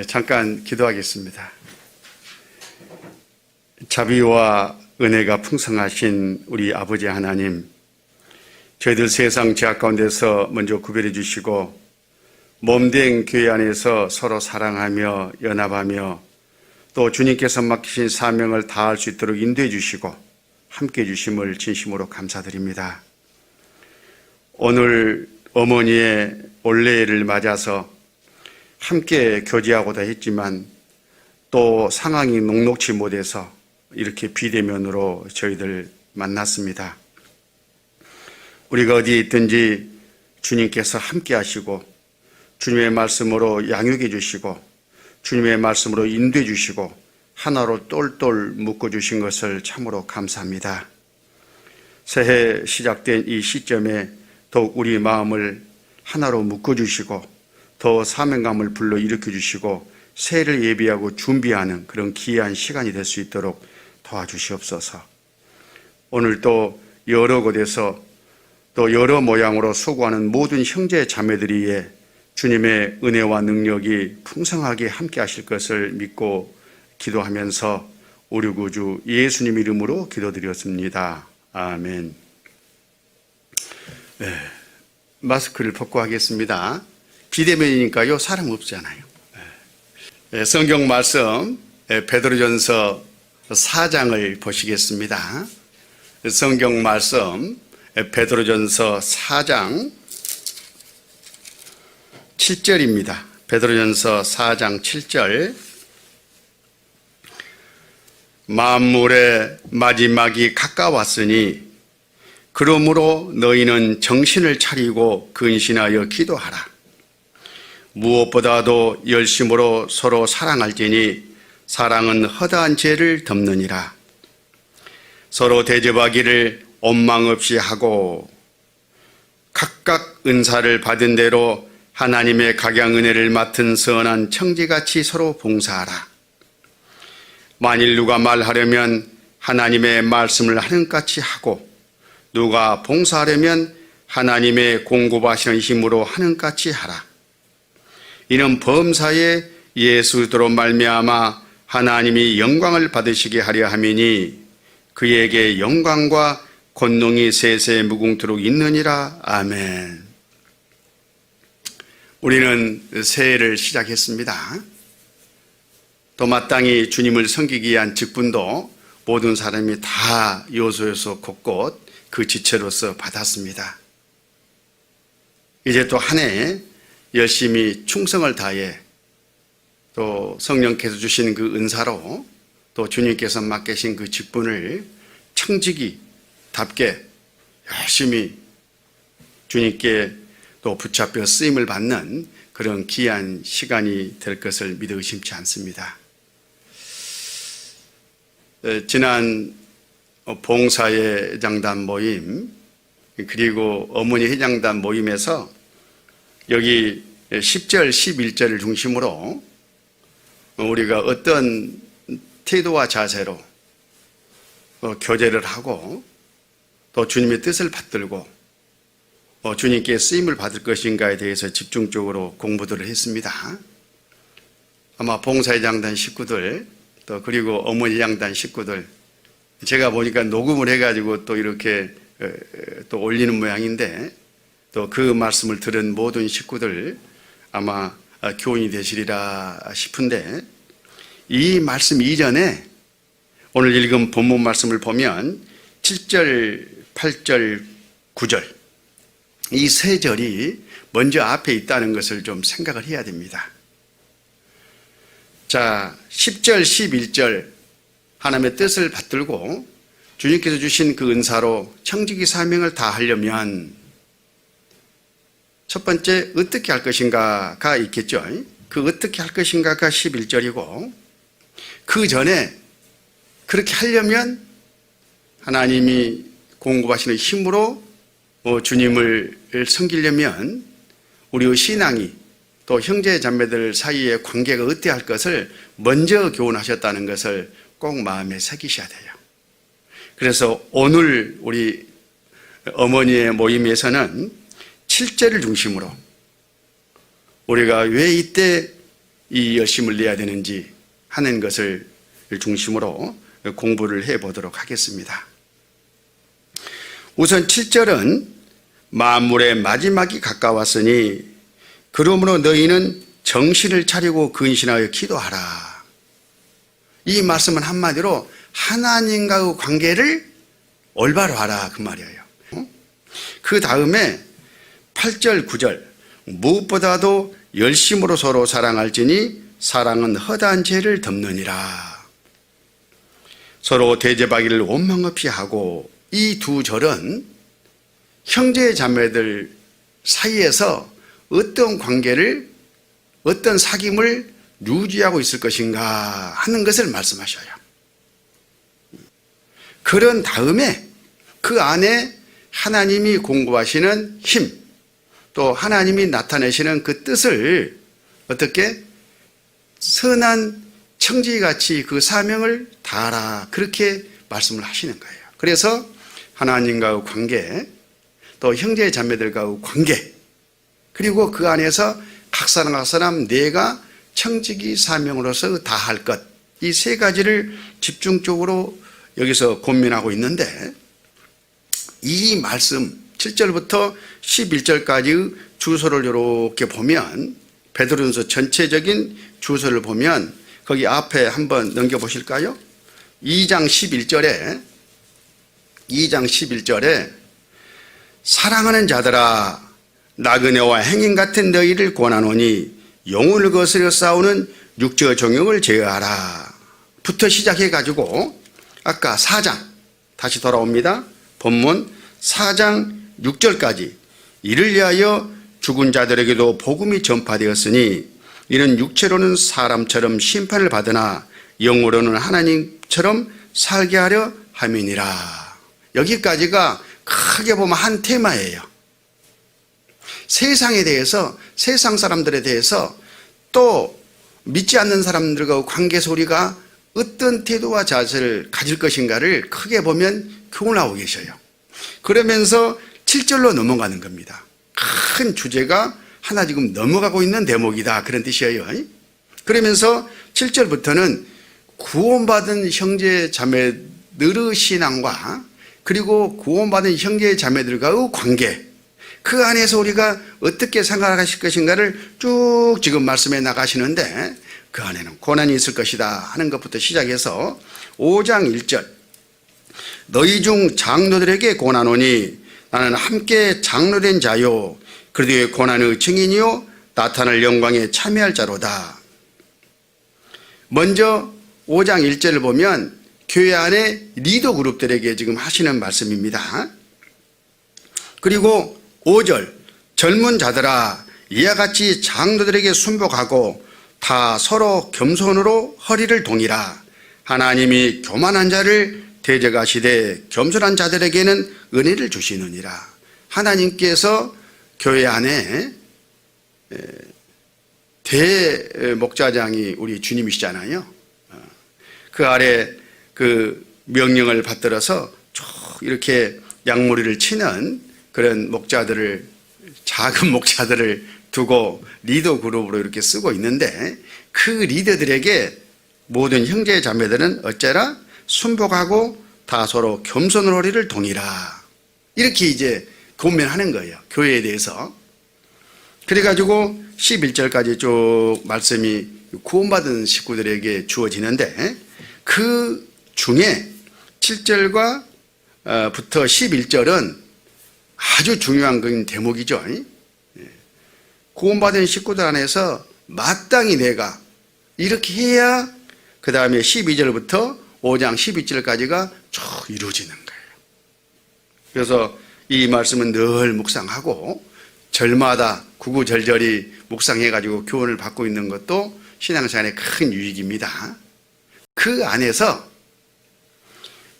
잠깐 기도하겠습니다. 자비와 은혜가 풍성하신 우리 아버지 하나님, 저희들 세상 죄악 가운데서 먼저 구별해 주시고 몸된 교회 안에서 서로 사랑하며 연합하며 또 주님께서 맡기신 사명을 다할 수 있도록 인도해 주시고 함께해 주심을 진심으로 감사드립니다. 오늘 어머니의 올레를 맞아서 함께 교제하고자 했지만 또 상황이 녹록지 못해서 이렇게 비대면으로 저희들 만났습니다. 우리가 어디에 있든지 주님께서 함께 하시고 주님의 말씀으로 양육해 주시고 주님의 말씀으로 인도해 주시고 하나로 똘똘 묶어 주신 것을 참으로 감사합니다. 새해 시작된 이 시점에 더욱 우리 마음을 하나로 묶어 주시고 더 사명감을 불러일으켜 주시고 새해를 예비하고 준비하는 그런 귀한 시간이 될 수 있도록 도와주시옵소서. 오늘 또 여러 곳에서 또 여러 모양으로 수고하는 모든 형제 자매들이에 주님의 은혜와 능력이 풍성하게 함께 하실 것을 믿고 기도하면서 우리 구주 예수님 이름으로 기도드렸습니다. 아멘. 마스크를 벗고 하겠습니다. 비대면이니까요, 사람 없잖아요. 성경 말씀 베드로전서 4장을 보시겠습니다. 성경 말씀 베드로전서 4장 7절입니다. 베드로전서 4장 7절. 만물의 마지막이 가까웠으니 그러므로 너희는 정신을 차리고 근신하여 기도하라. 무엇보다도 열심으로 서로 사랑할지니 사랑은 허다한 죄를 덮느니라. 서로 대접하기를 원망 없이 하고 각각 은사를 받은 대로 하나님의 각양 은혜를 맡은 선한 청지같이 서로 봉사하라. 만일 누가 말하려면 하나님의 말씀을 하는 같이 하고 누가 봉사하려면 하나님의 공급하시는 힘으로 하는 같이 하라. 이는 범사에 예수로 말미암아 하나님이 영광을 받으시게 하려 함이니 그에게 영광과 권능이 세세 무궁토록 있느니라. 아멘. 우리는 새해를 시작했습니다. 또 마땅히 주님을 섬기기 위한 직분도 모든 사람이 다 요소요소 곳곳 그 지체로서 받았습니다. 이제 또 한 해 열심히 충성을 다해 또 성령께서 주신 그 은사로 또 주님께서 맡기신 그 직분을 청지기답게 열심히 주님께 또 붙잡혀 쓰임을 받는 그런 귀한 시간이 될 것을 믿어 의심치 않습니다. 지난 봉사회장단 모임 그리고 어머니 회장단 모임에서 여기 10절, 11절을 중심으로 우리가 어떤 태도와 자세로 교제를 하고 또 주님의 뜻을 받들고 주님께 쓰임을 받을 것인가에 대해서 집중적으로 공부들을 했습니다. 아마 봉사회장단 식구들 또 그리고 어머니 양단 식구들 제가 보니까 녹음을 해가지고 또 이렇게 또 올리는 모양인데 또 그 말씀을 들은 모든 식구들 아마 교훈이 되시리라 싶은데 이 말씀 이전에 오늘 읽은 본문 말씀을 보면 7절, 8절, 9절 이 세 절이 먼저 앞에 있다는 것을 좀 생각을 해야 됩니다. 자, 10절, 11절 하나님의 뜻을 받들고 주님께서 주신 그 은사로 청지기 사명을 다하려면 첫 번째 어떻게 할 것인가가 있겠죠. 그 어떻게 할 것인가가 11절이고 그 전에 그렇게 하려면 하나님이 공급하시는 힘으로 주님을 섬기려면 우리의 신앙이 또 형제 자매들 사이의 관계가 어때야 할 것을 먼저 교훈하셨다는 것을 꼭 마음에 새기셔야 돼요. 그래서 오늘 우리 어머니의 모임에서는 7절을 중심으로 우리가 왜 이때 이 열심을 내야 되는지 하는 것을 중심으로 공부를 해보도록 하겠습니다. 우선 7절은 만물의 마지막이 가까웠으니 그러므로 너희는 정신을 차리고 근신하여 기도하라. 이 말씀은 한마디로 하나님과의 관계를 올바로 하라 그 말이에요. 그 다음에 8절 9절 무엇보다도 열심으로 서로 사랑할지니 사랑은 허다한 죄를 덮느니라. 서로 대접하기를 원망 없이 하고, 이 두 절은 형제 자매들 사이에서 어떤 관계를, 어떤 사귐을 유지하고 있을 것인가 하는 것을 말씀하셔요. 그런 다음에 그 안에 하나님이 공급하시는 힘, 또 하나님이 나타내시는 그 뜻을 어떻게 선한 청지기같이 그 사명을 다하라, 그렇게 말씀을 하시는 거예요. 그래서 하나님과의 관계, 또 형제 자매들과의 관계, 그리고 그 안에서 각 사람 내가 청지기 사명으로서 다할 것, 이 세 가지를 집중적으로 여기서 고민하고 있는데, 이 말씀 7절부터 11절까지 주소를 이렇게 보면, 베드로전서 전체적인 주소를 보면 거기 앞에 한번 넘겨보실까요? 2장 11절에 사랑하는 자들아 나그네와 행인 같은 너희를 권하노니 영혼을 거스려 싸우는 육체의 종욕을 제어하라 부터 시작해가지고 아까 4장 다시 돌아옵니다. 본문 4장 6절까지 이를 위하여 죽은 자들에게도 복음이 전파되었으니 이는 육체로는 사람처럼 심판을 받으나 영으로는 하나님처럼 살게 하려 함이니라. 여기까지가 크게 보면 한 테마예요. 세상에 대해서, 세상 사람들에 대해서, 또 믿지 않는 사람들과 관계에서 우리가 어떤 태도와 자세를 가질 것인가를 크게 보면 교훈하고 계셔요. 그러면서 7절로 넘어가는 겁니다. 큰 주제가 하나 지금 넘어가고 있는 대목이다, 그런 뜻이에요. 그러면서 7절부터는 구원받은 형제 자매들의 신앙과 그리고 구원받은 형제 자매들과의 관계, 그 안에서 우리가 어떻게 생각하실 것인가를 쭉 지금 말씀해 나가시는데, 그 안에는 고난이 있을 것이다 하는 것부터 시작해서 5장 1절 너희 중 장로들에게 고난오니 나는 함께 장로된 자요 그들의 고난의 증인이요 나타날 영광에 참여할 자로다. 먼저 5장 1절을 보면 교회 안에 리더 그룹들에게 지금 하시는 말씀입니다. 그리고 5절 젊은 자들아 이와 같이 장로들에게 순복하고 다 서로 겸손으로 허리를 동이라. 하나님이 교만한 자를 대적하시되 겸손한 자들에게는 은혜를 주시느니라. 하나님께서 교회 안에 대목자장이 우리 주님이시잖아요. 그 아래 그 명령을 받들어서 쭉 이렇게 양무리를 치는 그런 목자들을, 작은 목자들을 두고 리더 그룹으로 이렇게 쓰고 있는데, 그 리더들에게 모든 형제 자매들은 어째라 순복하고 다 서로 겸손을 허리를 동이라, 이렇게 이제 고민하는 거예요, 교회에 대해서. 그래가지고 11절까지 쭉 말씀이 구원받은 식구들에게 주어지는데, 그 중에 7절과 부터 11절은 아주 중요한 대목이죠. 구원받은 식구들 안에서 마땅히 내가 이렇게 해야 그 다음에 12절부터 5장 12절까지가 쭉 이루어지는 거예요. 그래서 이 말씀은 늘 묵상하고 절마다 구구절절히 묵상해가지고 교훈을 받고 있는 것도 신앙생활의 큰 유익입니다. 그 안에서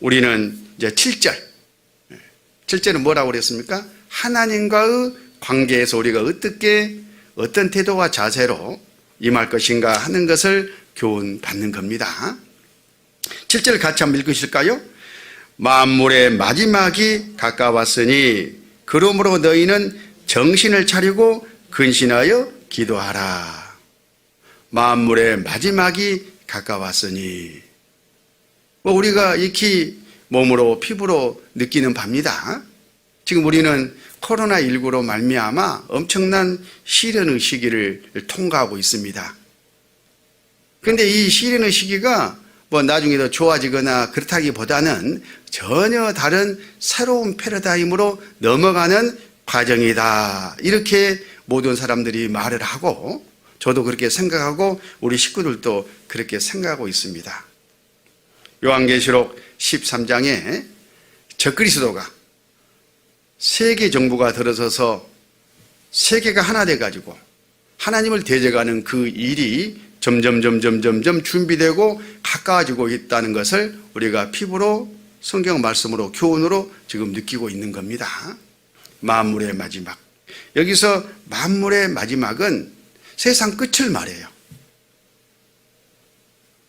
우리는 이제 7절은 뭐라고 그랬습니까? 하나님과의 관계에서 우리가 어떻게, 어떤 태도와 자세로 임할 것인가 하는 것을 교훈받는 겁니다. 7절 같이 한번 읽으실까요? 만물의 마지막이 가까웠으니 그러므로 너희는 정신을 차리고 근신하여 기도하라. 만물의 마지막이 가까웠으니. 우리가 익히 몸으로 피부로 느끼는 바입니다. 지금 우리는 코로나19로 말미암아 엄청난 시련의 시기를 통과하고 있습니다. 그런데 이 시련의 시기가 나중에 더 좋아지거나 그렇다기보다는 전혀 다른 새로운 패러다임으로 넘어가는 과정이다. 이렇게 모든 사람들이 말을 하고, 저도 그렇게 생각하고 우리 식구들도 그렇게 생각하고 있습니다. 요한계시록 13장에 적그리스도가 세계 정부가 들어서서 세계가 하나 돼가지고 하나님을 대적하는 그 일이 점점 준비되고 가까워지고 있다는 것을 우리가 피부로 성경 말씀으로 교훈으로 지금 느끼고 있는 겁니다. 만물의 마지막. 여기서 만물의 마지막은 세상 끝을 말해요.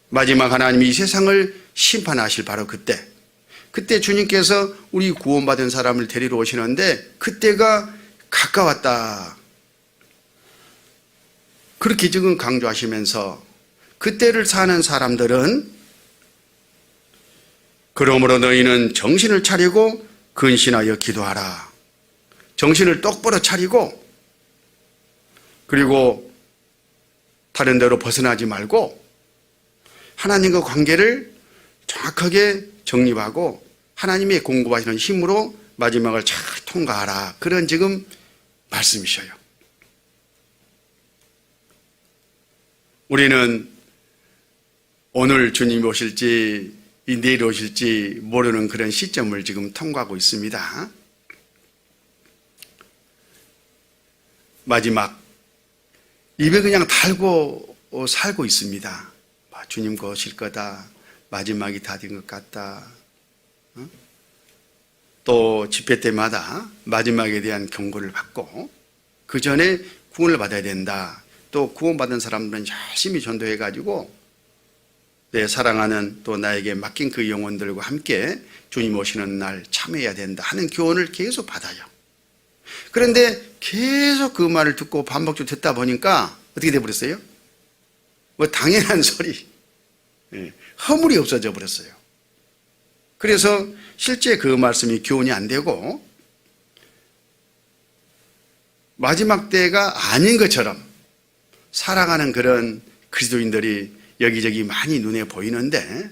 마지막 하나님이 이 세상을 심판하실 바로 그때 주님께서 우리 구원받은 사람을 데리러 오시는데 그때가 가까웠다. 그렇게 지금 강조하시면서 그때를 사는 사람들은 그러므로 너희는 정신을 차리고 근신하여 기도하라. 정신을 똑바로 차리고 그리고 다른 데로 벗어나지 말고 하나님과 관계를 정확하게 정립하고 하나님의 공급하시는 힘으로 마지막을 잘 통과하라. 그런 지금 말씀이셔요. 우리는 오늘 주님이 오실지 내일 오실지 모르는 그런 시점을 지금 통과하고 있습니다. 마지막 입에 그냥 달고 살고 있습니다. 주님 오실 거다. 마지막이 다 된 것 같다. 또 집회 때마다 마지막에 대한 경고를 받고 그 전에 구원을 받아야 된다. 또 구원받은 사람들은 열심히 전도해가지고 내 사랑하는 또 나에게 맡긴 그 영혼들과 함께 주님 오시는 날 참여해야 된다 하는 교훈을 계속 받아요. 그런데 계속 그 말을 듣고 반복적으로 듣다 보니까 어떻게 돼버렸어요? 당연한 소리, 허물이 없어져 버렸어요. 그래서 실제 그 말씀이 교훈이 안 되고 마지막 때가 아닌 것처럼 살아가는 그런 그리스도인들이 여기저기 많이 눈에 보이는데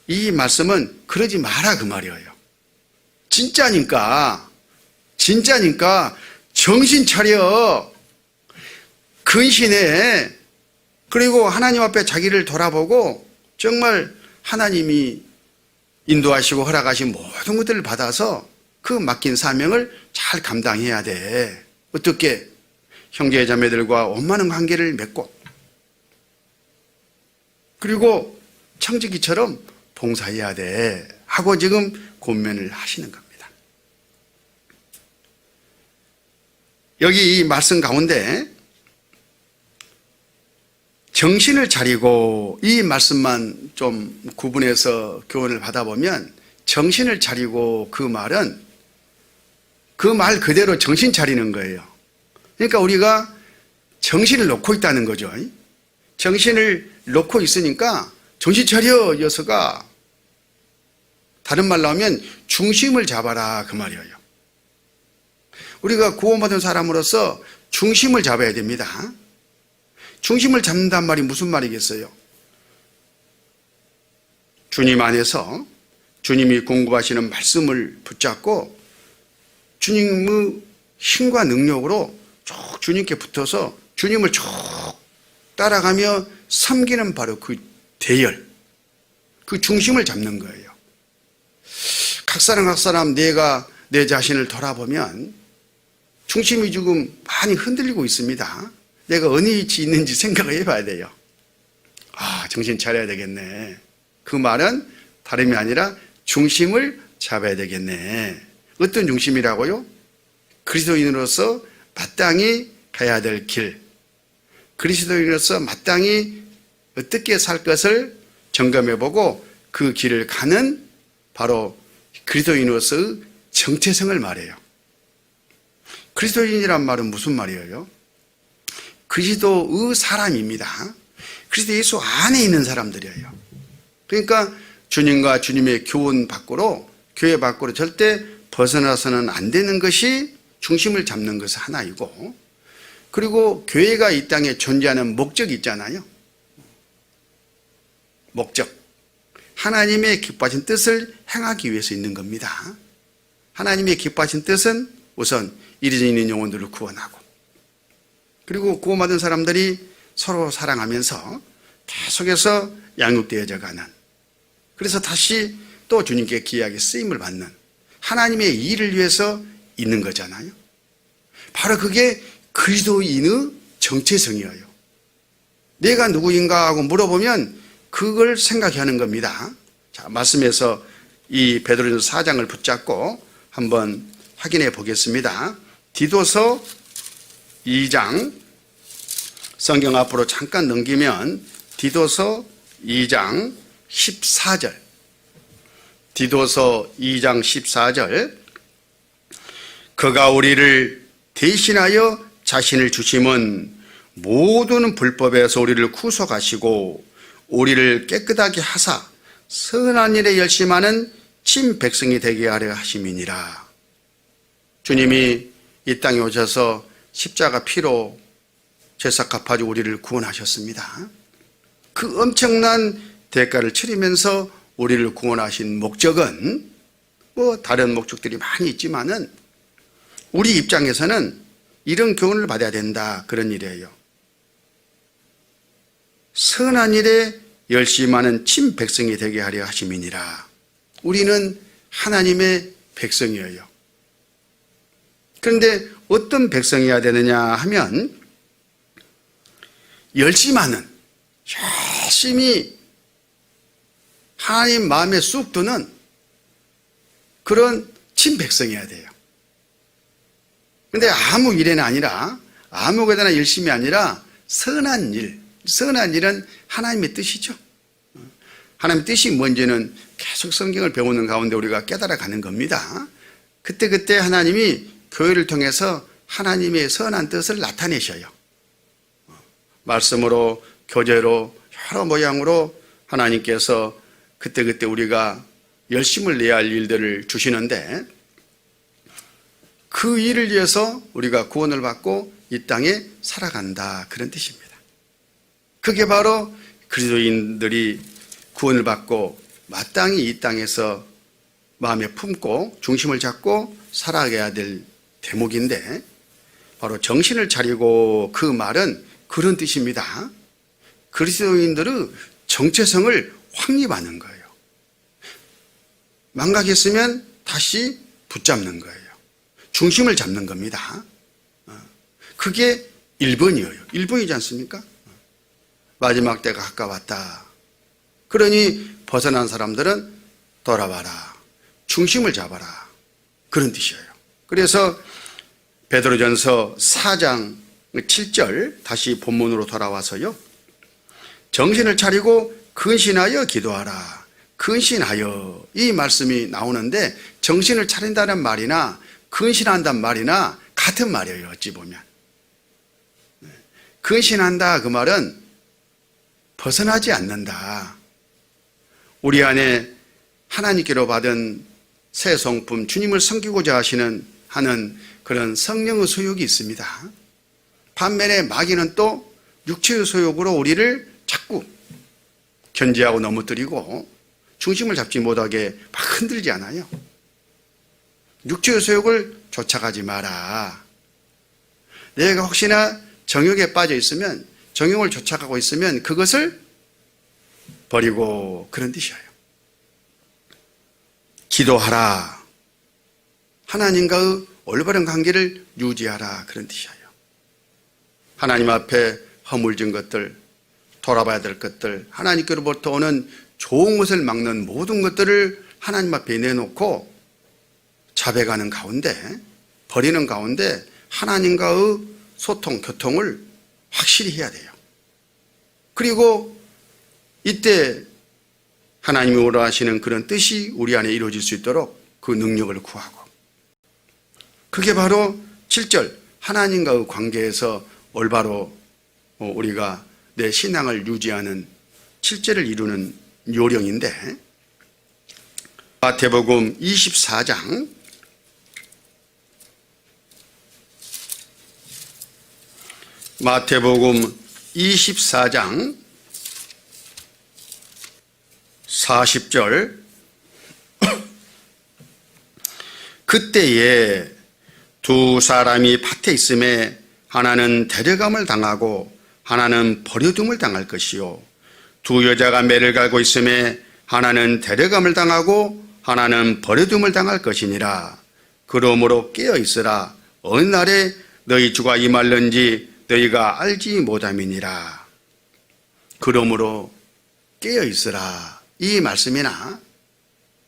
이 말씀은 그러지 마라 그 말이에요. 진짜니까 정신 차려. 근신해. 그리고 하나님 앞에 자기를 돌아보고 정말 하나님이 인도하시고 허락하신 모든 것들을 받아서 그 맡긴 사명을 잘 감당해야 돼. 어떻게? 형제 자매들과 원만한 관계를 맺고 그리고 청지기처럼 봉사해야 돼 하고 지금 권면을 하시는 겁니다. 여기 이 말씀 가운데 정신을 차리고 이 말씀만 좀 구분해서 교훈을 받아보면 정신을 차리고 그 말은 그 말 그대로 정신 차리는 거예요. 그러니까 우리가 정신을 놓고 있다는 거죠. 정신을 놓고 있으니까 정신 차려 녀석아. 다른 말로 하면 중심을 잡아라 그 말이에요. 우리가 구원받은 사람으로서 중심을 잡아야 됩니다. 중심을 잡는단 말이 무슨 말이겠어요? 주님 안에서 주님이 공급하시는 말씀을 붙잡고 주님의 힘과 능력으로 쭉 주님께 붙어서 주님을 쭉 따라가며 섬기는 바로 그 대열, 그 중심을 잡는 거예요. 각 사람 내가 내 자신을 돌아보면 중심이 지금 많이 흔들리고 있습니다. 내가 어느 위치에 있는지 생각을 해봐야 돼요. 정신 차려야 되겠네. 그 말은 다름이 아니라 중심을 잡아야 되겠네. 어떤 중심이라고요? 그리스도인으로서 마땅히 가야 될 길, 그리스도인으로서 마땅히 어떻게 살 것을 점검해보고 그 길을 가는 바로 그리스도인으로서의 정체성을 말해요. 그리스도인이란 말은 무슨 말이에요? 그리스도의 사람입니다. 그리스도 예수 안에 있는 사람들이에요. 그러니까 주님과 주님의 교훈 밖으로, 교회 밖으로 절대 벗어나서는 안 되는 것이 중심을 잡는 것은 하나이고, 그리고 교회가 이 땅에 존재하는 목적이 있잖아요. 목적. 하나님의 기뻐하신 뜻을 행하기 위해서 있는 겁니다. 하나님의 기뻐하신 뜻은 우선 이리저리 있는 영혼들을 구원하고, 그리고 구원받은 사람들이 서로 사랑하면서 계속해서 양육되어져 가는, 그래서 다시 또 주님께 귀하게 쓰임을 받는 하나님의 일을 위해서 있는 거잖아요. 바로 그게 그리스도인의 정체성이에요. 내가 누구인가 하고 물어보면 그걸 생각하는 겁니다. 자, 말씀에서 이 베드로전서 4장을 붙잡고 한번 확인해 보겠습니다. 디도서 2장, 성경 앞으로 잠깐 넘기면 디도서 2장 14절, 디도서 2장 14절, 그가 우리를 대신하여 자신을 주심은 모든 불법에서 우리를 구속하시고 우리를 깨끗하게 하사 선한 일에 열심하는 친 백성이 되게 하려 하심이니라. 주님이 이 땅에 오셔서 십자가 피로 죄사 갚아주고 우리를 구원하셨습니다. 그 엄청난 대가를 치르면서 우리를 구원하신 목적은 뭐 다른 목적들이 많이 있지만은 우리 입장에서는 이런 교훈을 받아야 된다, 그런 일이에요. 선한 일에 열심하는 친 백성이 되게 하려 하심이니라. 우리는 하나님의 백성이에요. 그런데 어떤 백성이어야 되느냐 하면 열심하는, 열심히 하나님 마음에 쑥 드는 그런 친 백성이어야 돼요. 그런데 아무 일에는 아니라, 아무 것에나 열심이 아니라 선한 일, 선한 일은 하나님의 뜻이죠. 하나님의 뜻이 뭔지는 계속 성경을 배우는 가운데 우리가 깨달아가는 겁니다. 그때그때 하나님이 교회를 통해서 하나님의 선한 뜻을 나타내셔요. 말씀으로, 교제로, 여러 모양으로 하나님께서 그때그때 우리가 열심을 내야 할 일들을 주시는데, 그 일을 위해서 우리가 구원을 받고 이 땅에 살아간다, 그런 뜻입니다. 그게 바로 그리스도인들이 구원을 받고 마땅히 이 땅에서 마음에 품고 중심을 잡고 살아가야 될 대목인데, 바로 정신을 차리고, 그 말은 그런 뜻입니다. 그리스도인들의 정체성을 확립하는 거예요. 망각했으면 다시 붙잡는 거예요. 중심을 잡는 겁니다. 그게 1번이에요. 1번이지 않습니까? 마지막 때가 가까웠다. 그러니 벗어난 사람들은 돌아와라, 중심을 잡아라, 그런 뜻이에요. 그래서 베드로전서 4장 7절 다시 본문으로 돌아와서요, 정신을 차리고 근신하여 기도하라. 근신하여, 이 말씀이 나오는데 정신을 차린다는 말이나 근신한다는 말이나 같은 말이에요. 어찌 보면 근신한다, 그 말은 벗어나지 않는다. 우리 안에 하나님께로 받은 새 성품, 주님을 섬기고자 하는 그런 성령의 소욕이 있습니다. 반면에 마귀는 또 육체의 소욕으로 우리를 자꾸 견제하고 넘어뜨리고 중심을 잡지 못하게 막 흔들지 않아요. 육체의 소욕을 쫓아가지 마라. 내가 혹시나 정욕에 빠져 있으면, 정욕을 쫓아가고 있으면 그것을 버리고, 그런 뜻이에요. 기도하라. 하나님과의 올바른 관계를 유지하라, 그런 뜻이에요. 하나님 앞에 허물진 것들, 돌아봐야 될 것들, 하나님께로부터 오는 좋은 것을 막는 모든 것들을 하나님 앞에 내놓고 자백하는 가운데, 버리는 가운데 하나님과의 소통, 교통을 확실히 해야 돼요. 그리고 이때 하나님이 원하시는 그런 뜻이 우리 안에 이루어질 수 있도록 그 능력을 구하고, 그게 바로 7절 하나님과의 관계에서 올바로 우리가 내 신앙을 유지하는 실제를 이루는 요령인데, 마태복음 24장 40절 그때에 두 사람이 밭에 있음에 하나는 데려감을 당하고 하나는 버려둠을 당할 것이요, 두 여자가 매를 갈고 있음에 하나는 데려감을 당하고 하나는 버려둠을 당할 것이니라. 그러므로 깨어 있으라. 어느 날에 너희 주가 임할는지 너희가 알지 못함이니라. 그러므로 깨어 있으라, 이 말씀이나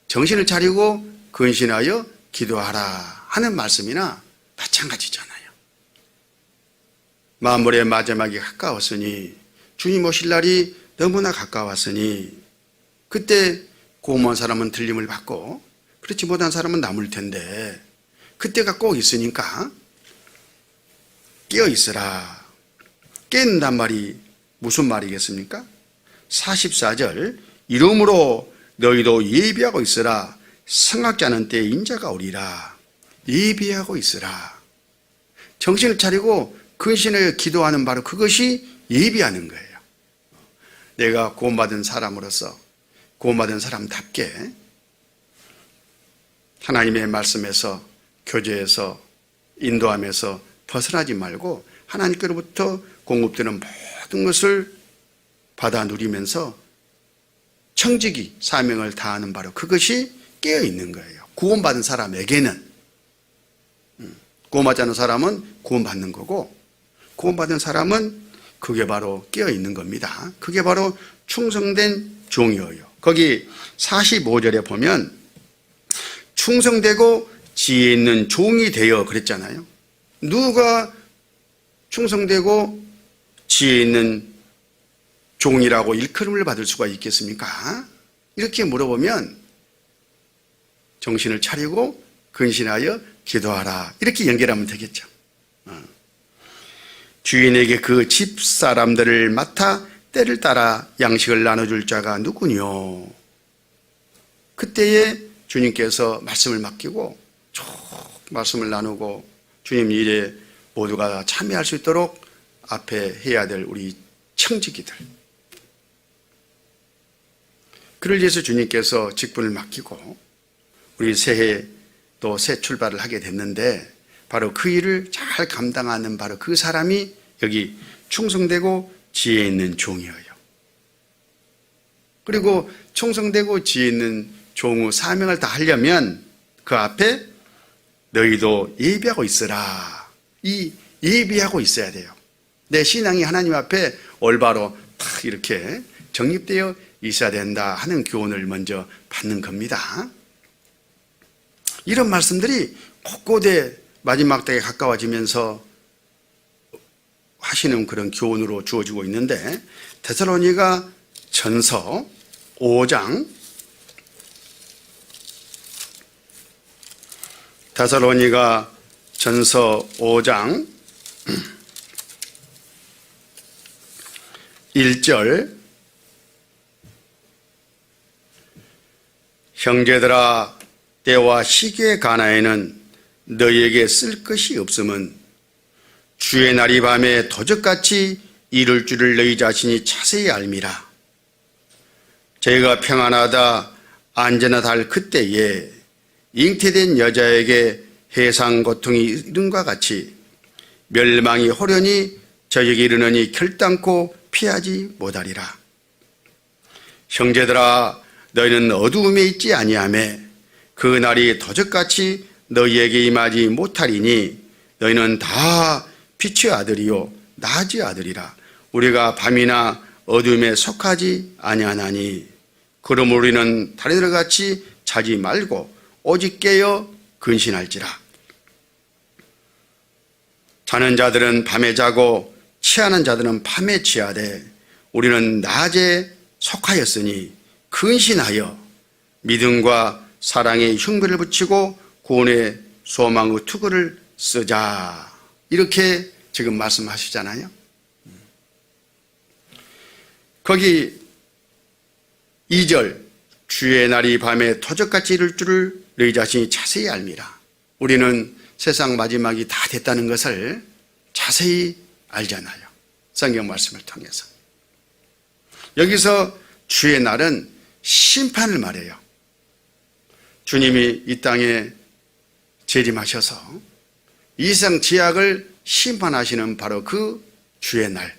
정신을 차리고 근신하여 기도하라 하는 말씀이나 마찬가지잖아요. 만물의 마지막이 가까웠으니, 주님 오실 날이 너무나 가까웠으니, 그때 고모한 사람은 들림을 받고 그렇지 못한 사람은 남을 텐데, 그때가 꼭 있으니까 깨어 있으라. 깨는단 말이 무슨 말이겠습니까? 44절 이러므로 너희도 예비하고 있으라. 성악지 않은 때에 인자가 오리라. 예비하고 있으라. 정신을 차리고 근신하여 기도하는 바로 그것이 예비하는 거예요. 내가 구원받은 사람으로서 구원받은 사람답게 하나님의 말씀에서, 교제에서, 인도함에서 벗어나지 말고 하나님께로부터 공급되는 모든 것을 받아 누리면서 청지기 사명을 다하는 바로 그것이 깨어있는 거예요. 구원받은 사람에게는. 구원받지 않은 사람은 구원받는 거고, 구원받은 사람은 그게 바로 깨어있는 겁니다. 그게 바로 충성된 종이에요. 거기 45절에 보면 충성되고 지혜 있는 종이 되어 그랬잖아요. 누가 충성되고 지혜 있는 종이라고 일컬음을 받을 수가 있겠습니까? 이렇게 물어보면 정신을 차리고 근신하여 기도하라, 이렇게 연결하면 되겠죠. 주인에게 그 집 사람들을 맡아 때를 따라 양식을 나눠줄 자가 누구뇨? 그때에 주님께서 말씀을 맡기고 쭉 말씀을 나누고 주님 일에 모두가 참여할 수 있도록 앞에 해야 될 우리 청지기들, 그를 위해서 주님께서 직분을 맡기고 우리 새해 또 새 출발을 하게 됐는데, 바로 그 일을 잘 감당하는 바로 그 사람이 여기 충성되고 지혜 있는 종이에요. 그리고 충성되고 지혜 있는 종의 사명을 다 하려면 그 앞에 너희도 예비하고 있으라, 이 예비하고 있어야 돼요. 내 신앙이 하나님 앞에 올바로 딱 이렇게 정립되어 있어야 된다 하는 교훈을 먼저 받는 겁니다. 이런 말씀들이 곳곳에 마지막 때에 가까워지면서 하시는 그런 교훈으로 주어지고 있는데, 데살로니가 전서 5장 데살로니가 전서 5장 1절 형제들아, 때와 시기에 관하여는 너희에게 쓸 것이 없음은 주의 날이 밤에 도적같이 이룰 줄을 너희 자신이 자세히 알미라. 저희가 평안하다 안전하다 할 그때에 잉태된 여자에게 해상 고통이 이른과 같이 멸망이 호련히 저에게 이르느니 결단코 피하지 못하리라. 형제들아, 너희는 어두움에 있지 아니하매 그 날이 도적같이 너희에게 임하지 못하리니 너희는 다 빛의 아들이요 낮의 아들이라. 우리가 밤이나 어둠에 속하지 아니하나니 그러므로 우리는 다리들 같이 자지 말고 오직 깨어 근신할지라. 자는 자들은 밤에 자고 취하는 자들은 밤에 취하되 우리는 낮에 속하였으니 근신하여 믿음과 사랑의 흉배를 붙이고 구원의 소망의 투구를 쓰자. 이렇게 지금 말씀하시잖아요. 거기 2절 주의 날이 밤에 토적같이 이를 줄을 너희 자신이 자세히 알미라. 우리는 세상 마지막이 다 됐다는 것을 자세히 알잖아요. 성경 말씀을 통해서. 여기서 주의 날은 심판을 말해요. 주님이 이 땅에 재림하셔서 이 세상 죄악을 심판하시는 바로 그 주의 날.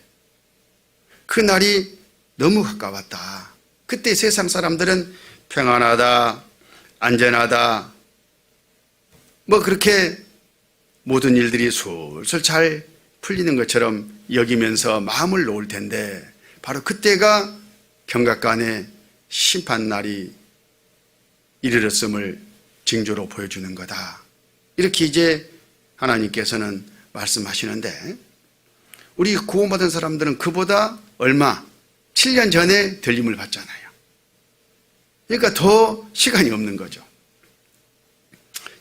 그 날이 너무 가까웠다. 그때 세상 사람들은 평안하다, 안전하다, 뭐 그렇게 모든 일들이 술술 잘 풀리는 것처럼 여기면서 마음을 놓을 텐데 바로 그때가 경각간의 심판 날이 이르렀음을 징조로 보여주는 거다. 이렇게 이제 하나님께서는 말씀하시는데 우리 구원받은 사람들은 그보다 얼마 7년 전에 들림을 받잖아요. 그러니까 더 시간이 없는 거죠.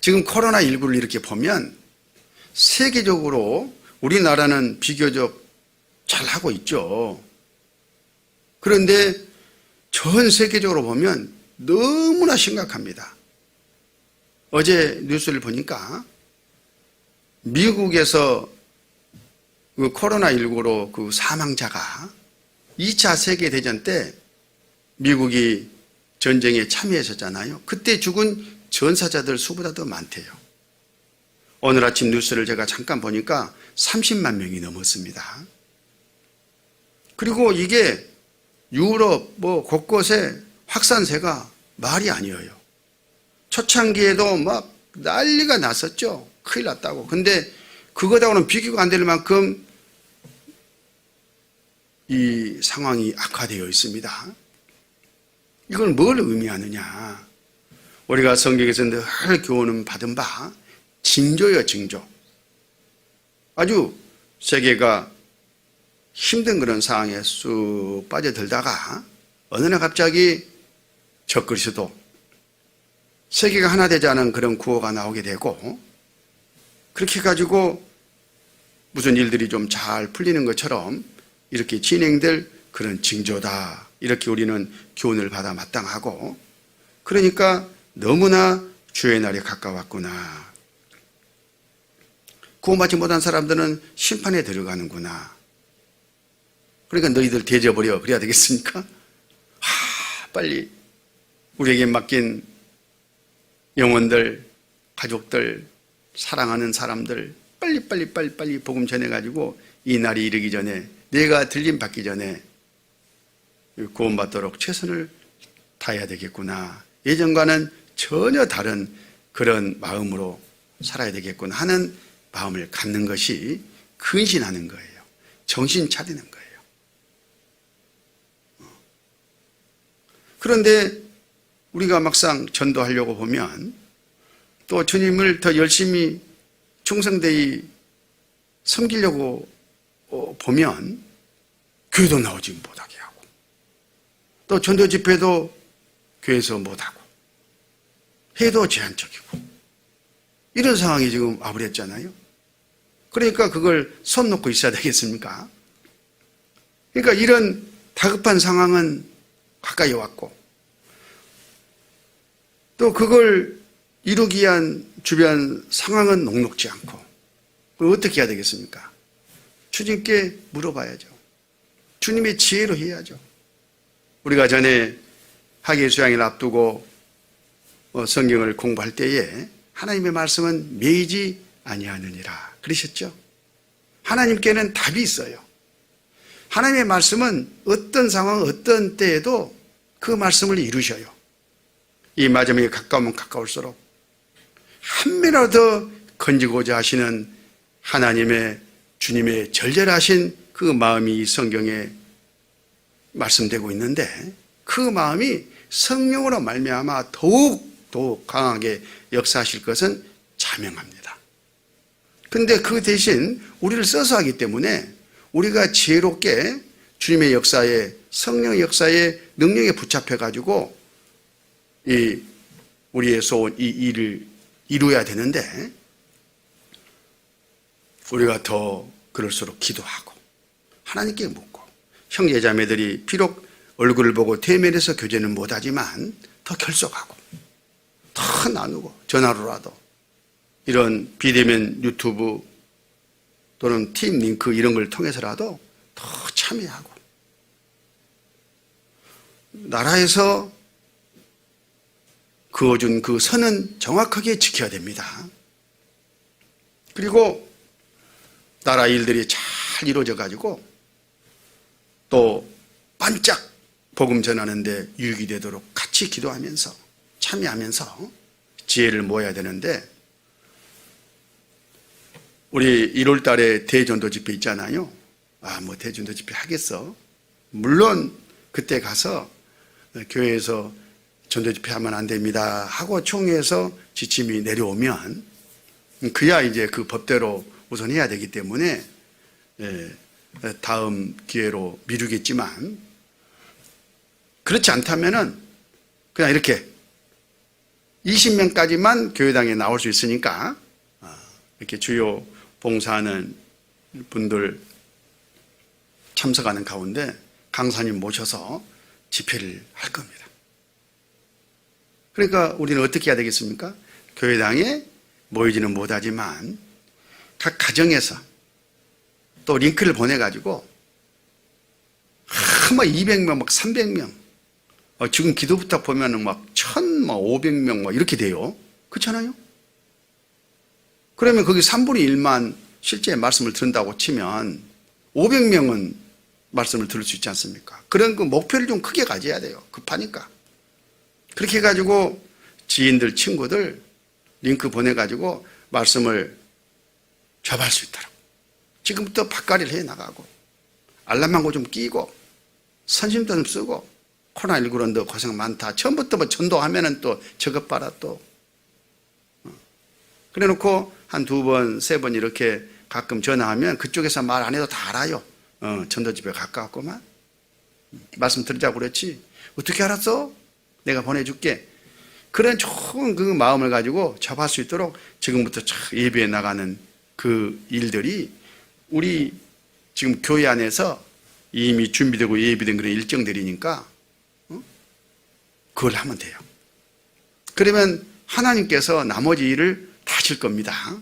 지금 코로나19를 이렇게 보면 세계적으로 우리나라는 비교적 잘하고 있죠. 그런데 전 세계적으로 보면 너무나 심각합니다. 어제 뉴스를 보니까 미국에서 그 코로나19로 그 사망자가 2차 세계대전 때 미국이 전쟁에 참여했었잖아요. 그때 죽은 전사자들 수보다 더 많대요. 오늘 아침 뉴스를 제가 잠깐 보니까 30만 명이 넘었습니다. 그리고 이게 유럽 뭐 곳곳에 확산세가 말이 아니에요. 초창기에도 막 난리가 났었죠. 큰일 났다고. 근데 그거하고는 비교가 안 될 만큼 이 상황이 악화되어 있습니다. 이걸 뭘 의미하느냐? 우리가 성경에서 늘 교훈을 받은 바 징조예요, 징조. 아주 세계가 힘든 그런 상황에 쑥 빠져들다가 어느 날 갑자기 적그리스도 세계가 하나 되지 않은 그런 구호가 나오게 되고 그렇게 해가지고 무슨 일들이 좀 잘 풀리는 것처럼 이렇게 진행될 그런 징조다. 이렇게 우리는 교훈을 받아 마땅하고 그러니까 너무나 주의 날이 가까웠구나. 구원받지 못한 사람들은 심판에 들어가는구나. 그러니까 너희들 대져버려. 그래야 되겠습니까? 빨리 우리에게 맡긴 영혼들, 가족들, 사랑하는 사람들 빨리 복음 전해가지고 이 날이 이르기 전에 내가 들림 받기 전에 구원받도록 최선을 다해야 되겠구나. 예전과는 전혀 다른 그런 마음으로 살아야 되겠구나 하는 마음을 갖는 것이 근신하는 거예요. 정신 차리는 거예요. 그런데 우리가 막상 전도하려고 보면 또 주님을 더 열심히 충성되이 섬기려고 보면 교회도 나오지 못하게 하고 또 전도 집회도 교회에서 못하고 해도 제한적이고 이런 상황이 지금 와버렸잖아요. 그러니까 그걸 손 놓고 있어야 되겠습니까? 그러니까 이런 다급한 상황은 가까이 왔고 또 그걸 이루기 위한 주변 상황은 녹록지 않고 그걸 어떻게 해야 되겠습니까? 주님께 물어봐야죠. 주님의 지혜로 해야죠. 우리가 전에 학예 수양일 앞두고 성경을 공부할 때에 하나님의 말씀은 매이지 아니하느니라 그러셨죠. 하나님께는 답이 있어요. 하나님의 말씀은 어떤 상황 어떤 때에도 그 말씀을 이루셔요. 이 마지막에 가까우면 가까울수록 한 배라도 더 건지고자 하시는 하나님의 주님의 절절하신 그 마음이 이 성경에 말씀되고 있는데 그 마음이 성령으로 말미암아 더욱 강하게 역사하실 것은 자명합니다. 그런데 그 대신 우리를 써서 하기 때문에 우리가 지혜롭게 주님의 역사에 성령의 역사에 능력에 붙잡혀가지고 우리의 소원 이 일을 이루어야 되는데 우리가 더 그럴수록 기도하고 하나님께 묻고 형제자매들이 비록 얼굴을 보고 대면해서 교제는 못하지만 더 결속하고 더 나누고 전화로라도 이런 비대면 유튜브 또는 팀 링크 이런 걸 통해서라도 더 참여하고 나라에서 그어준 그 선은 정확하게 지켜야 됩니다. 그리고 나라 일들이 잘 이루어져 가지고 또 반짝 복음 전하는데 유익이 되도록 같이 기도하면서 참여하면서 지혜를 모아야 되는데 우리 1월 달에 대전도 집회 있잖아요. 뭐 대전도 집회 하겠어. 물론 그때 가서 교회에서 전도 집회 하면 안 됩니다 하고 총회에서 지침이 내려오면 그야 이제 그 법대로 우선 해야 되기 때문에 다음 기회로 미루겠지만 그렇지 않다면은 그냥 이렇게 20명까지만 교회당에 나올 수 있으니까 이렇게 주요 봉사하는 분들 참석하는 가운데 강사님 모셔서 집회를 할 겁니다. 그러니까 우리는 어떻게 해야 되겠습니까? 교회당에 모이지는 못하지만 각 가정에서 또 링크를 보내가지고 막 200명, 막 300명 지금 기도부터 보면은 막 500명 막 이렇게 돼요. 그렇잖아요? 그러면 거기 3분의 1만 실제 말씀을 듣는다고 치면 500명은 말씀을 들을 수 있지 않습니까? 그런 그 목표를 좀 크게 가져야 돼요. 급하니까. 그렇게 해가지고 지인들, 친구들 링크 보내가지고 말씀을 접할 수 있도록 지금부터 밭갈이를 해나가고 알람망고 좀 끼고 선심도 좀 쓰고 코로나19로 너 고생 많다. 처음부터 뭐 전도하면은 또 저것 봐라 또. 그래 놓고 한 2번, 3번 이렇게 가끔 전화하면 그쪽에서 말 안 해도 다 알아요. 전도집에 가까웠구만. 말씀 들으자고 그랬지. 어떻게 알았어? 내가 보내줄게. 그런 좋은 그 마음을 가지고 접할 수 있도록 지금부터 예배에 나가는 그 일들이 우리 지금 교회 안에서 이미 준비되고 예비된 그런 일정들이니까 그걸 하면 돼요. 그러면 하나님께서 나머지 일을 다 하실 겁니다.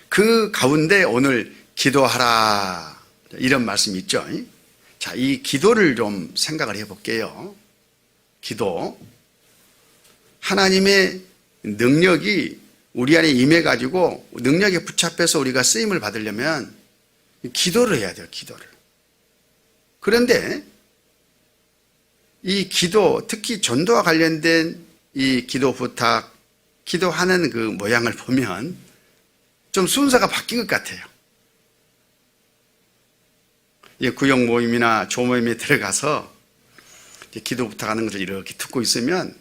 그 가운데 오늘 기도하라 이런 말씀이 있죠. 자, 이 기도를 좀 생각을 해볼게요. 기도. 하나님의 능력이 우리 안에 임해가지고 능력에 붙잡혀서 우리가 쓰임을 받으려면 기도를 해야 돼요. 기도를. 그런데 이 기도, 특히 전도와 관련된 이 기도 부탁, 기도하는 그 모양을 보면 좀 순서가 바뀐 것 같아요. 구역 모임이나 조모임에 들어가서 기도 부탁하는 것을 이렇게 듣고 있으면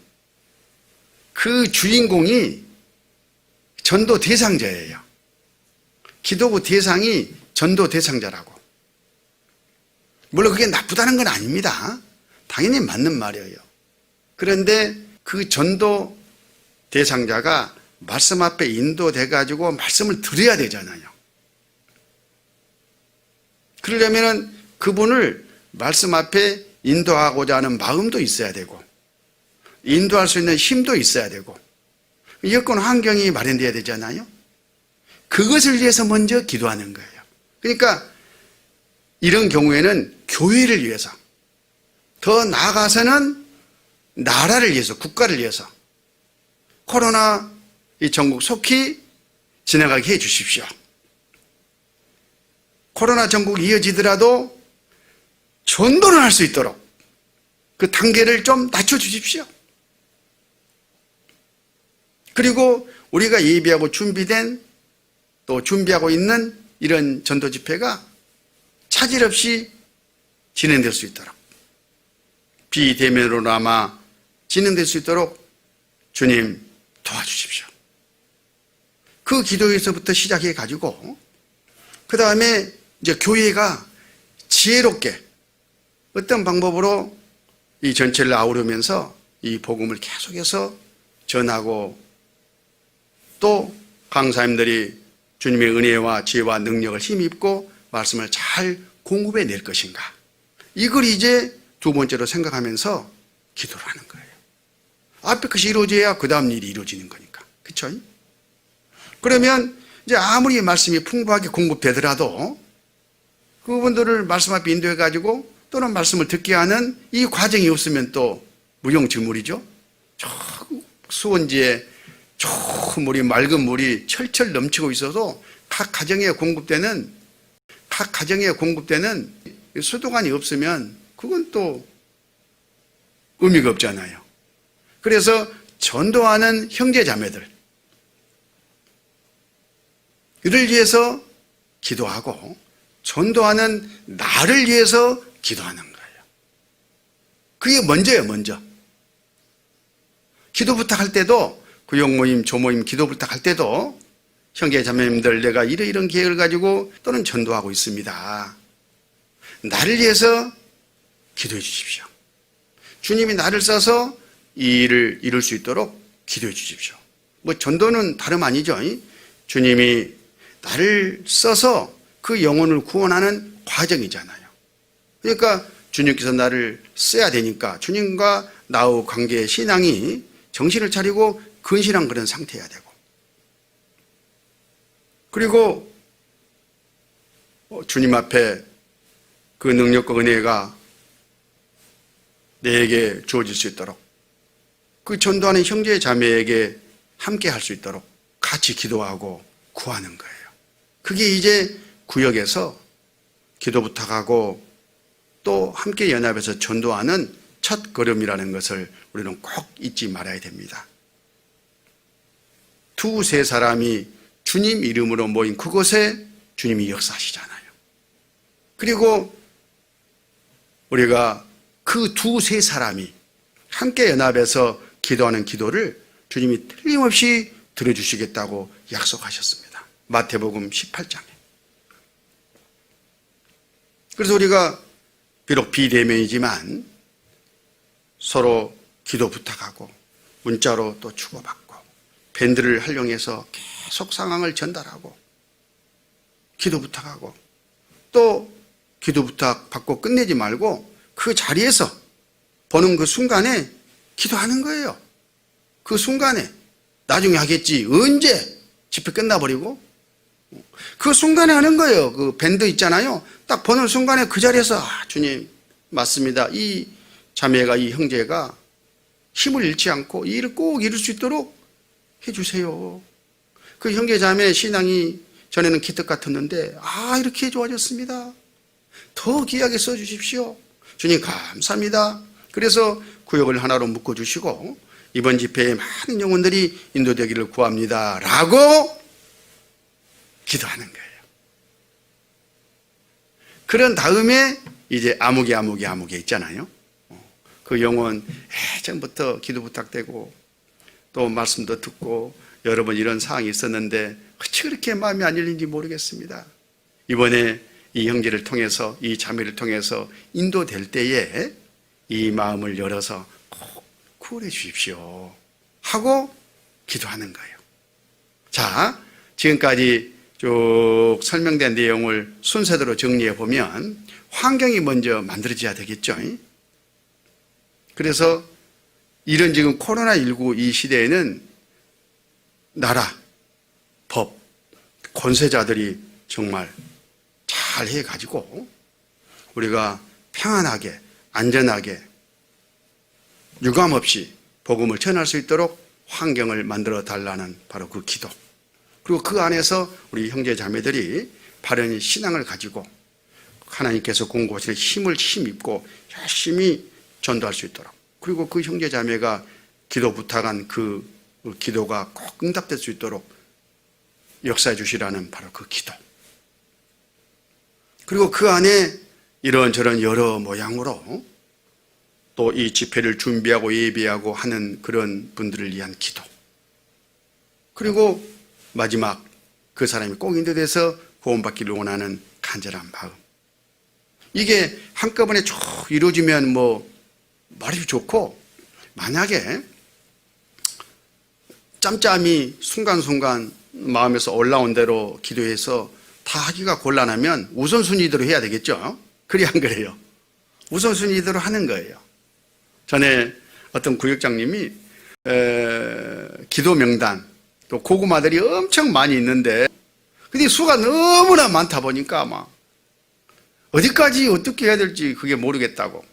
그 주인공이 전도 대상자예요. 기도부 대상이 전도 대상자라고. 물론 그게 나쁘다는 건 아닙니다. 당연히 맞는 말이에요. 그런데 그 전도 대상자가 말씀 앞에 인도돼가지고 말씀을 들어야 되잖아요. 그러려면 그분을 말씀 앞에 인도하고자 하는 마음도 있어야 되고 인도할 수 있는 힘도 있어야 되고 여건 환경이 마련돼야 되잖아요. 그것을 위해서 먼저 기도하는 거예요. 그러니까 이런 경우에는 교회를 위해서 더 나아가서는 나라를 위해서 국가를 위해서 코로나 이 전국 속히 지나가게 해 주십시오. 코로나 전국이 이어지더라도 전도를 할 수 있도록 그 단계를 좀 낮춰 주십시오. 그리고 우리가 예비하고 준비된 또 준비하고 있는 이런 전도 집회가 차질 없이 진행될 수 있도록 비대면으로나마 진행될 수 있도록 주님 도와주십시오. 그 기도에서부터 시작해 가지고 그 다음에 이제 교회가 지혜롭게 어떤 방법으로 이 전체를 아우르면서 이 복음을 계속해서 전하고 또 강사님들이 주님의 은혜와 지혜와 능력을 힘입고 말씀을 잘 공급해 낼 것인가? 이걸 이제 두 번째로 생각하면서 기도를 하는 거예요. 앞에 것이 이루어져야 그 다음 일이 이루어지는 거니까. 그렇죠? 그러면 이제 아무리 말씀이 풍부하게 공급되더라도 그분들을 말씀 앞에 인도해 가지고 또는 말씀을 듣게 하는 이 과정이 없으면 또 무용지물이죠. 저 수원지에 좋은 물이, 맑은 물이 철철 넘치고 있어도 각 가정에 공급되는 수도관이 없으면 그건 또 의미가 없잖아요. 그래서 전도하는 형제 자매들 이를 위해서 기도하고 전도하는 나를 위해서 기도하는 거예요. 그게 먼저예요, 먼저. 기도 부탁할 때도 구역 모임, 조모임 기도 부탁할 때도 형제 자매님들 내가 이런 계획을 가지고 또는 전도하고 있습니다. 나를 위해서 기도해 주십시오. 주님이 나를 써서 이 일을 이룰 수 있도록 기도해 주십시오. 뭐 전도는 다름 아니죠. 주님이 나를 써서 그 영혼을 구원하는 과정이잖아요. 그러니까 주님께서 나를 써야 되니까 주님과 나의 관계 신앙이 정신을 차리고 근신한 그런 상태여야 되고, 그리고 주님 앞에 그 능력과 은혜가 내게 주어질 수 있도록 그 전도하는 형제 자매에게 함께 할 수 있도록 같이 기도하고 구하는 거예요. 그게 이제 구역에서 기도 부탁하고 또 함께 연합해서 전도하는 첫 걸음이라는 것을 우리는 꼭 잊지 말아야 됩니다. 두세 사람이 주님 이름으로 모인 그곳에 주님이 역사하시잖아요. 그리고 우리가 그 두세 사람이 함께 연합해서 기도하는 기도를 주님이 틀림없이 들어주시겠다고 약속하셨습니다. 마태복음 18장에. 그래서 우리가 비록 비대면이지만 서로 기도 부탁하고 문자로 또 주고받고 밴드를 활용해서 계속 상황을 전달하고 기도 부탁하고 또 기도 부탁 받고 끝내지 말고 그 자리에서 보는 그 순간에 기도하는 거예요. 그 순간에 나중에 하겠지. 언제 집회 끝나버리고 그 순간에 하는 거예요. 그 밴드 있잖아요. 딱 보는 순간에 그 자리에서 주님 맞습니다. 이 자매가 이 형제가 힘을 잃지 않고 이 일을 꼭 이룰 수 있도록 해주세요. 그 형제 자매 신앙이 전에는 기특 같았는데 이렇게 좋아졌습니다. 더 귀하게 써주십시오. 주님 감사합니다. 그래서 구역을 하나로 묶어주시고 이번 집회에 많은 영혼들이 인도되기를 구합니다 라고 기도하는 거예요. 그런 다음에 이제 아무개 있잖아요. 그 영혼 예전부터 기도 부탁되고 또 말씀도 듣고 여러 번 이런 상황이 있었는데 어찌 그렇게 마음이 안 열린지 모르겠습니다. 이번에 이 형제를 통해서 이 자매를 통해서 인도될 때에 이 마음을 열어서 꼭 구원해 주십시오 하고 기도하는 거예요. 자, 지금까지 쭉 설명된 내용을 순서대로 정리해 보면 환경이 먼저 만들어져야 되겠죠. 그래서 이런 지금 코로나19 이 시대에는 나라, 법, 권세자들이 정말 잘 해가지고 우리가 평안하게 안전하게 유감 없이 복음을 전할 수 있도록 환경을 만들어 달라는 바로 그 기도, 그리고 그 안에서 우리 형제 자매들이 바른 신앙을 가지고 하나님께서 공급하시는 힘을 힘입고 열심히 전도할 수 있도록, 그리고 그 형제 자매가 기도 부탁한 그 기도가 꼭 응답될 수 있도록 역사해 주시라는 바로 그 기도, 그리고 그 안에 이런저런 여러 모양으로 또 이 집회를 준비하고 예배하고 하는 그런 분들을 위한 기도, 그리고 마지막 그 사람이 꼭 인도돼서 구원받기를 원하는 간절한 마음, 이게 한꺼번에 쭉 이루어지면 말이 좋고, 만약에 짬짬이 순간순간 마음에서 올라온 대로 기도해서 다 하기가 곤란하면 우선순위대로 해야 되겠죠. 그래 안 그래요? 우선순위대로 하는 거예요. 전에 어떤 구역장님이 기도 명단 또 고구마들이 엄청 많이 있는데 근데 수가 너무나 많다 보니까 막 어디까지 어떻게 해야 될지 그게 모르겠다고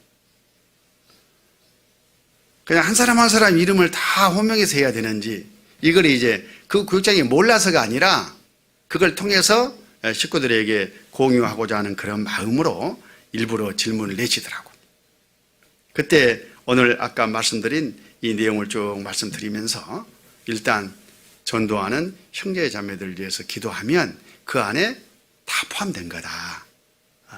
그냥 한 사람 한 사람 이름을 다 호명해서 해야 되는지 이걸 이제 그 구역장이 몰라서가 아니라 그걸 통해서 식구들에게 공유하고자 하는 그런 마음으로 일부러 질문을 내시더라고. 그때 오늘 아까 말씀드린 이 내용을 쭉 말씀드리면서 일단 전도하는 형제 자매들을 위해서 기도하면 그 안에 다 포함된 거다.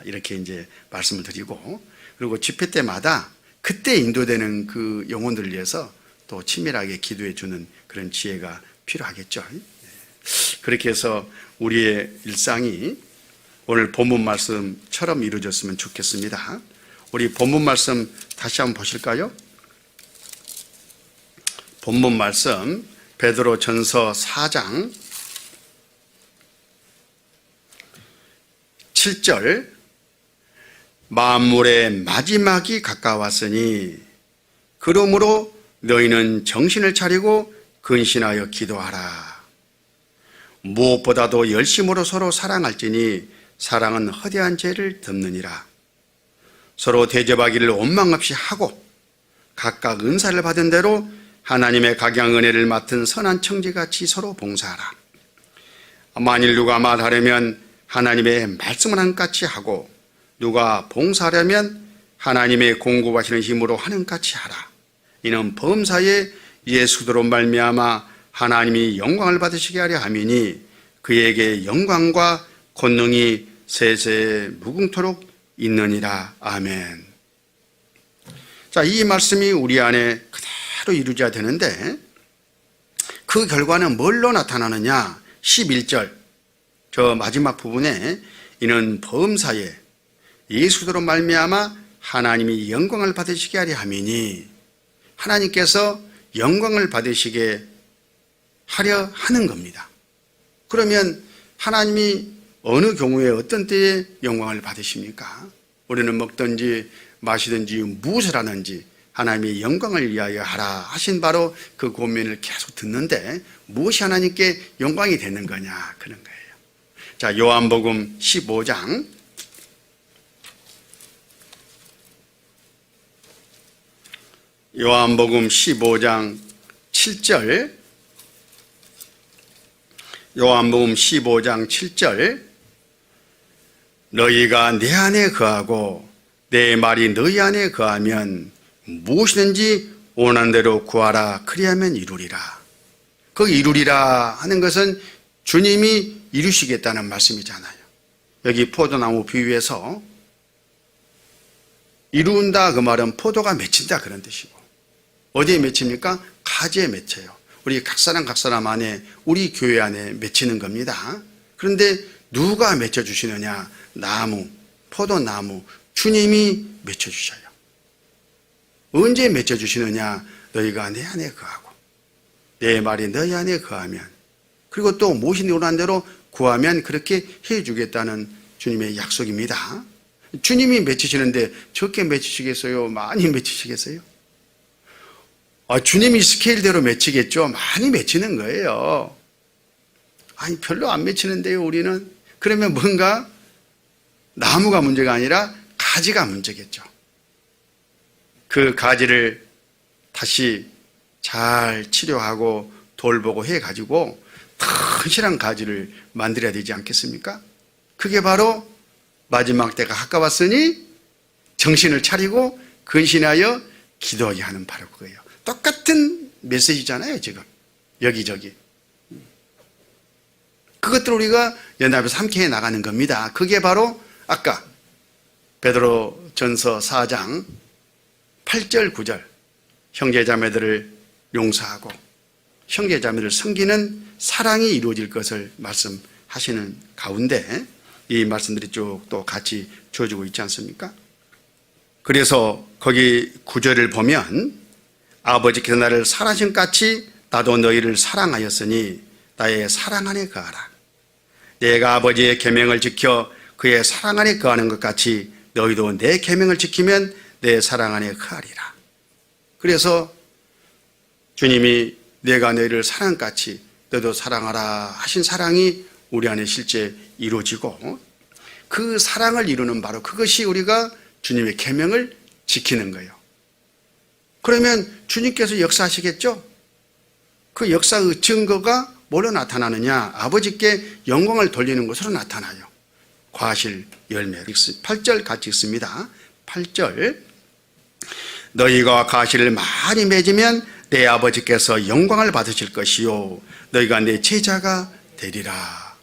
이렇게 이제 말씀을 드리고 그리고 집회 때마다 그때 인도되는 그 영혼들을 위해서 또 치밀하게 기도해 주는 그런 지혜가 필요하겠죠. 그렇게 해서 우리의 일상이 오늘 본문 말씀처럼 이루어졌으면 좋겠습니다. 우리 본문 말씀 다시 한번 보실까요? 본문 말씀 베드로 전서 4장 7절 만물의 마지막이 가까웠으니 그러므로 너희는 정신을 차리고 근신하여 기도하라. 무엇보다도 열심으로 서로 사랑할지니 사랑은 허대한 죄를 덮느니라. 서로 대접하기를 원망 없이 하고 각각 은사를 받은 대로 하나님의 각양 은혜를 맡은 선한 청지같이 서로 봉사하라. 만일 누가 말하려면 하나님의 말씀을 한같이 하고 누가 봉사하려면 하나님의 공급하시는 힘으로 하는 같이 하라. 이는 범사에 예수로 말미암아 하나님이 영광을 받으시게 하려 함이니 그에게 영광과 권능이 세세 무궁토록 있느니라. 아멘. 자, 이 말씀이 우리 안에 그대로 이루어져야 되는데 그 결과는 뭘로 나타나느냐? 11절 저 마지막 부분에 이는 범사에 예수로 말미암아 하나님이 영광을 받으시게 하려 함이니 하나님께서 영광을 받으시게 하려 하는 겁니다. 그러면 하나님이 어느 경우에 어떤 때에 영광을 받으십니까? 우리는 먹든지 마시든지 무엇을 하는지 하나님이 영광을 위하여 하라 하신 바로 그 고민을 계속 듣는데 무엇이 하나님께 영광이 되는 거냐 그런 거예요. 자, 요한복음 15장 요한복음 15장 7절 요한복음 15장 7절 너희가 내 안에 거하고 내 말이 너희 안에 거하면 무엇이든지 원하는 대로 구하라 그리하면 이루리라. 그 이루리라 하는 것은 주님이 이루시겠다는 말씀이잖아요. 여기 포도나무 비유에서 이룬다 그 말은 포도가 맺힌다 그런 뜻이고 어디에 맺힙니까? 가지에 맺혀요. 우리 각 사람 안에 우리 교회 안에 맺히는 겁니다. 그런데 누가 맺혀주시느냐? 나무, 포도나무 주님이 맺혀주셔요. 언제 맺혀주시느냐? 너희가 내 안에 거하고 내 말이 너희 안에 거하면 그리고 또 무엇이 원하는 대로 구하면 그렇게 해주겠다는 주님의 약속입니다. 주님이 맺히시는데 적게 맺히시겠어요? 많이 맺히시겠어요? 주님이 스케일대로 맺히겠죠. 많이 맺히는 거예요. 아니 별로 안 맺히는데요 우리는. 그러면 뭔가 나무가 문제가 아니라 가지가 문제겠죠. 그 가지를 다시 잘 치료하고 돌보고 해가지고 튼실한 가지를 만들어야 되지 않겠습니까? 그게 바로 마지막 때가 가까웠으니 정신을 차리고 근신하여 기도하게 하는 바로 그거예요. 똑같은 메시지잖아요 지금 여기저기. 그것들 우리가 연합에서 함께 해 나가는 겁니다. 그게 바로 아까 베드로 전서 4장 8절 9절 형제자매들을 용서하고 형제자매를 섬기는 사랑이 이루어질 것을 말씀하시는 가운데 이 말씀들이 쭉 또 같이 주어지고 있지 않습니까? 그래서 거기 9절을 보면 아버지께서 나를 사랑하신 같이 나도 너희를 사랑하였으니 나의 사랑 안에 거하라. 내가 아버지의 계명을 지켜 그의 사랑 안에 거하는 것 같이 너희도 내 계명을 지키면 내 사랑 안에 거하리라. 그래서 주님이 내가 너희를 사랑같이 너도 사랑하라 하신 사랑이 우리 안에 실제 이루어지고, 그 사랑을 이루는 바로 그것이 우리가 주님의 계명을 지키는 거예요. 그러면 주님께서 역사하시겠죠? 그 역사의 증거가 뭘로 나타나느냐? 아버지께 영광을 돌리는 것으로 나타나요. 과실 열매. 8절 같이 읽습니다. 8절. 너희가 과실을 많이 맺으면 내 아버지께서 영광을 받으실 것이요 너희가 내 제자가 되리라.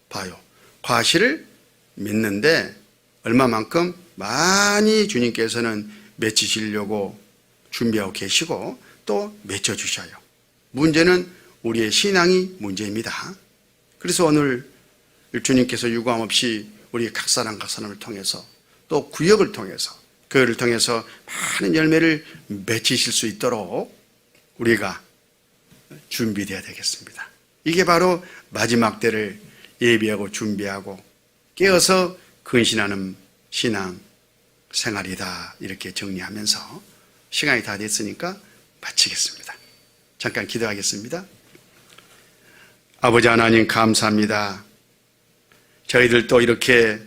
봐요. 과실을 맺는데 얼마만큼 많이 주님께서는 맺히시려고 준비하고 계시고 또 맺혀주셔요. 문제는 우리의 신앙이 문제입니다. 그래서 오늘 주님께서 유감없이 우리 각 사람을 통해서 또 구역을 통해서 교회를 통해서 많은 열매를 맺히실 수 있도록 우리가 준비되어야 되겠습니다. 이게 바로 마지막 때를 예비하고 준비하고 깨어서 근신하는 신앙 생활이다. 이렇게 정리하면서 시간이 다 됐으니까 마치겠습니다. 잠깐 기도하겠습니다. 아버지 하나님 감사합니다. 저희들도 이렇게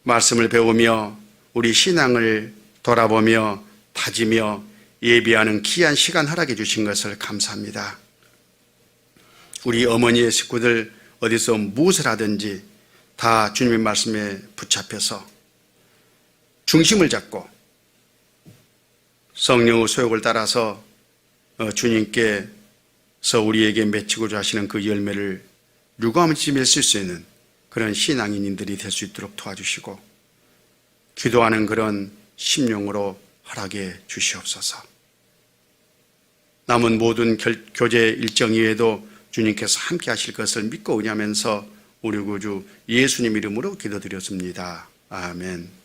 말씀을 배우며 우리 신앙을 돌아보며 다지며 예비하는 귀한 시간 허락해 주신 것을 감사합니다. 우리 어머니의 식구들 어디서 무엇을 하든지 다 주님의 말씀에 붙잡혀서 중심을 잡고 성령의 소욕을 따라서 주님께서 우리에게 맺히고자 하시는 그 열매를 유감없이 맺을 수 있는 그런 신앙인들이 될 수 있도록 도와주시고 기도하는 그런 심령으로 허락해 주시옵소서. 남은 모든 교제 일정 이외에도 주님께서 함께 하실 것을 믿고 의지하면서 우리 구주 예수님 이름으로 기도드렸습니다. 아멘.